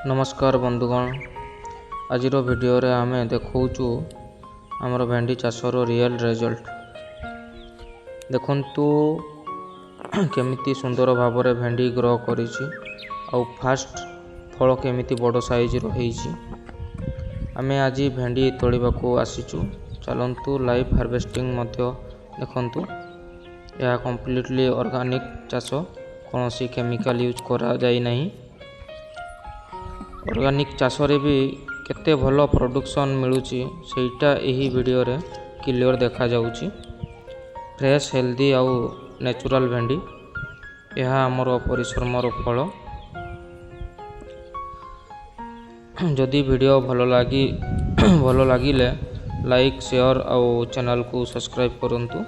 नमस्कार बंधुगण, आज वीडियो रे आमे देखौचु आमर भेंडी चाषर रियल रिजल्ट। देखंतु केमिति सुंदर भाव रे भेंडी ग्रो करिछि आउ फास्ट फल केमिति बड़ साइज रो हेइछि। आमे आज भेंडी तोड़िबाकू आसीचु। चलंतु लाइव हार्वेस्टिंग मध्य देखंतु। यह कंप्लीटली ऑर्गेनिक चाष, कोनोसी केमिकल यूज करा जाई नहीं। ऑर्गेनिक चाष रे भी केते भलो प्रोडक्शन मिलुची सेटा एही वीडियो रे क्लियर देखा जाउची। फ्रेश हेल्दी आउ नेचुरल भेंडी, यह आमर परिश्रमर फल। जदि वीडियो भलो लागिले लाइक शेयर आउ चैनल को सब्सक्राइब करंतु।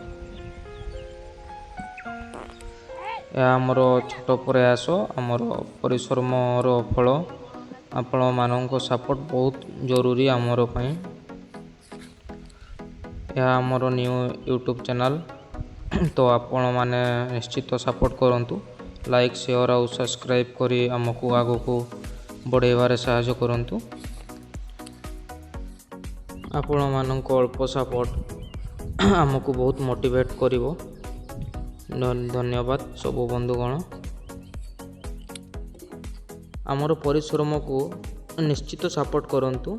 यह आमर छोट प्रयास, आमर परिश्रमर फल। आपण मानक सपोर्ट बहुत जरूरी आमर पई। यह आमर न्यू यूट्यूब चैनल, तो आपण माने निश्चित सपोर्ट करंतु। लाइक शेयर आउ सब्सक्राइब करी आमको आगो को बढ़ेबारे सहायता करंतु। आपण मानक अल्प सपोर्ट आमको बहुत मोटिवेट करिवो। धन्यवाद सब बंधुगण। आमर परिश्रम को निश्चित सपोर्ट करंतु।